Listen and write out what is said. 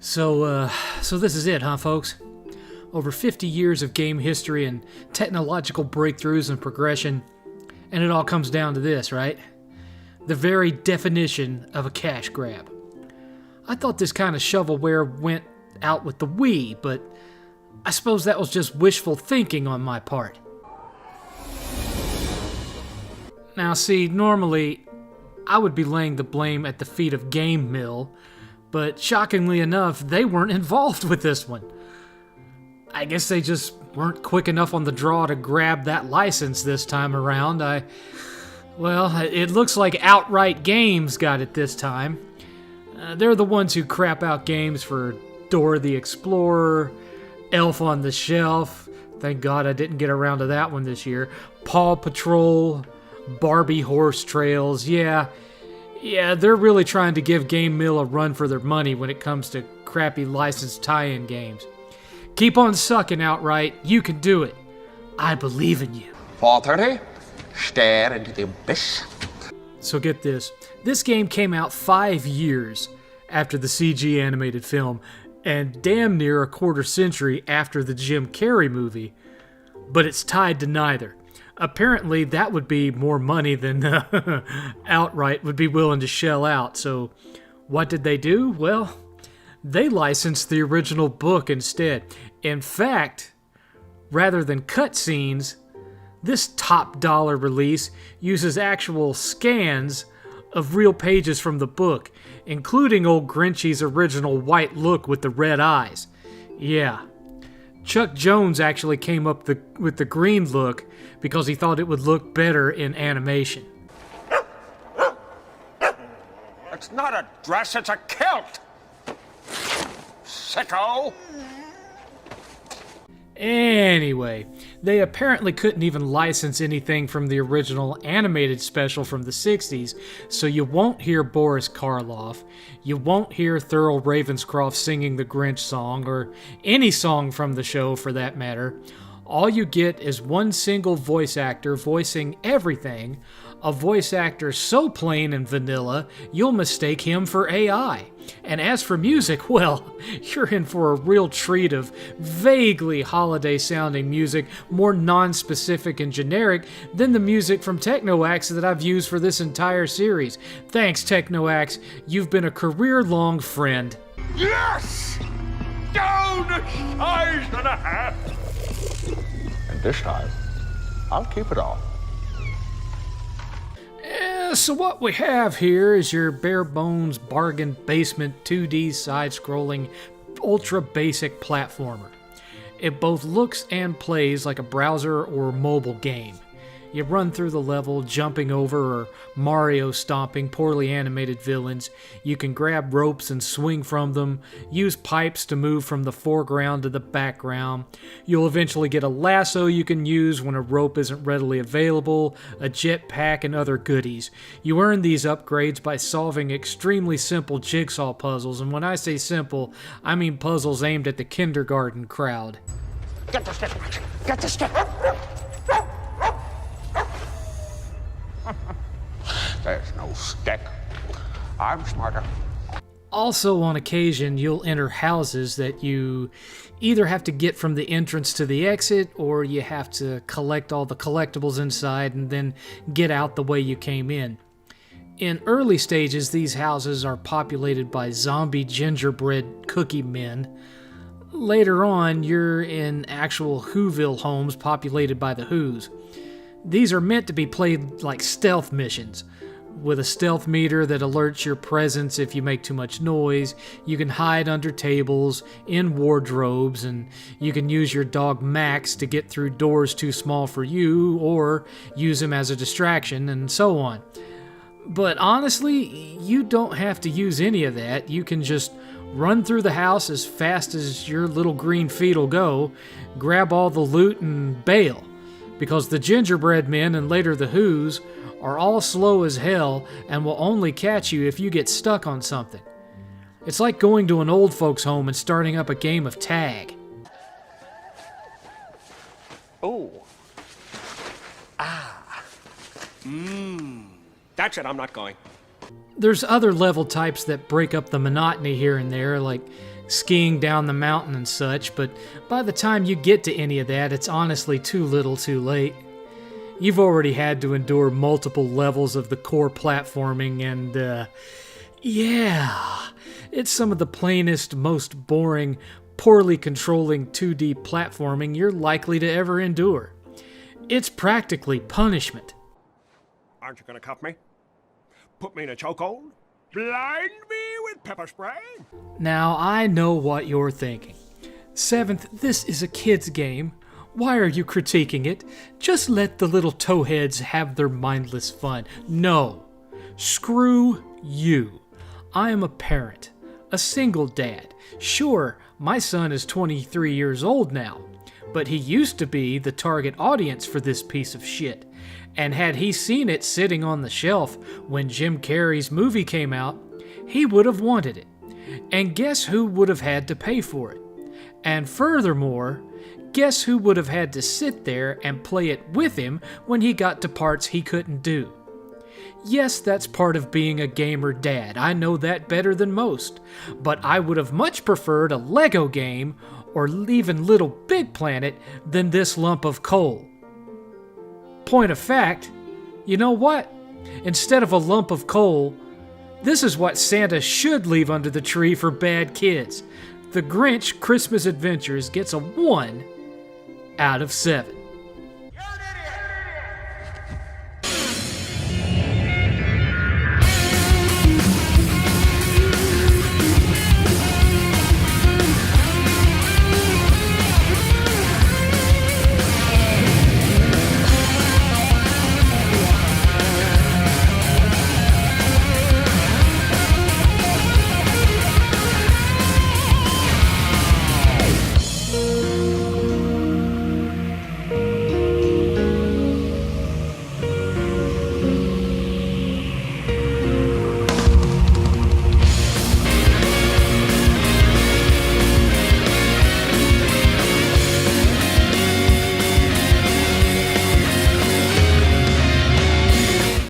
So this is it, huh, folks? Over 50 years of game history and technological breakthroughs and progression, and it all comes down to this, right? The very definition of a cash grab. I thought this kind of shovelware went out with the Wii, but I suppose that was just wishful thinking on my part. Now see, normally I would be laying the blame at the feet of Game Mill, but shockingly enough, they weren't involved with this one. I guess they just weren't quick enough on the draw to grab that license this time around. Well, it looks like Outright Games got it this time. They're the ones who crap out games for Dora the Explorer, Elf on the Shelf, thank God I didn't get around to that one this year, Paw Patrol, Barbie Horse Trails. Yeah, they're really trying to give Game Mill a run for their money when it comes to crappy licensed tie-in games. Keep on sucking, Outright. You can do it. I believe in you. 4:30, stare into the abyss. So get this. This game came out 5 years after the CG animated film, and damn near a quarter century after the Jim Carrey movie. But it's tied to neither. Apparently, that would be more money than Outright would be willing to shell out. So, what did they do? Well, they licensed the original book instead. In fact, rather than cutscenes, this top dollar release uses actual scans of real pages from the book, including old Grinchy's original white look with the red eyes. Yeah. Chuck Jones actually came up with the green look because he thought it would look better in animation. It's not a dress, it's a kilt! Sicko! Anyway, they apparently couldn't even license anything from the original animated special from the 60s, so you won't hear Boris Karloff, you won't hear Thurl Ravenscroft singing the Grinch song, or any song from the show for that matter. All you get is one single voice actor voicing everything, a voice actor so plain and vanilla, you'll mistake him for AI. And as for music, well, you're in for a real treat of vaguely holiday-sounding music, more non-specific and generic than the music from Technoax that I've used for this entire series. Thanks, Technoax. You've been a career-long friend. Yes! Down a size and a half! And this time, I'll keep it all. So what we have here is your bare-bones bargain basement 2D side-scrolling ultra-basic platformer. It both looks and plays like a browser or mobile game. You run through the level, jumping over or Mario stomping poorly animated villains. You can grab ropes and swing from them, use pipes to move from the foreground to the background. You'll eventually get a lasso you can use when a rope isn't readily available, a jetpack, and other goodies. You earn these upgrades by solving extremely simple jigsaw puzzles, and when I say simple, I mean puzzles aimed at the kindergarten crowd. Get the stick! Get the stick! There's no stick. I'm smarter. Also, on occasion, you'll enter houses that you either have to get from the entrance to the exit, or you have to collect all the collectibles inside and then get out the way you came in. In early stages, these houses are populated by zombie gingerbread cookie men. Later on, you're in actual Whoville homes populated by the Whos. These are meant to be played like stealth missions, with a stealth meter that alerts your presence if you make too much noise. You can hide under tables, in wardrobes, and you can use your dog Max to get through doors too small for you, or use him as a distraction, and so on. But honestly, you don't have to use any of that. You can just run through the house as fast as your little green feet will go, grab all the loot, and bail. Because the gingerbread men and later the Whos are all slow as hell and will only catch you if you get stuck on something. It's like going to an old folks' home and starting up a game of tag. Oh. That's it, I'm not going. There's other level types that break up the monotony here and there, like skiing down the mountain and such, but by the time you get to any of that, it's honestly too little too late. You've already had to endure multiple levels of the core platforming, and yeah, it's some of the plainest, most boring, poorly controlling 2D platforming you're likely to ever endure. It's practically punishment. Aren't you gonna cuff me? Put me in a chokehold? Blind me with pepper spray? Now, I know what you're thinking. Seventh, this is a kid's game. Why are you critiquing it? Just let the little towheads have their mindless fun. No. Screw you. I am a parent. A single dad. Sure, my son is 23 years old now, but he used to be the target audience for this piece of shit. And had he seen it sitting on the shelf when Jim Carrey's movie came out, he would have wanted it. And guess who would have had to pay for it? And furthermore, guess who would have had to sit there and play it with him when he got to parts he couldn't do? Yes, that's part of being a gamer dad. I know that better than most. But I would have much preferred a Lego game or even Little Big Planet than this lump of coal. Point of fact, you know what? Instead of a lump of coal, this is what Santa should leave under the tree for bad kids. The Grinch Christmas Adventures gets a 1 out of 7.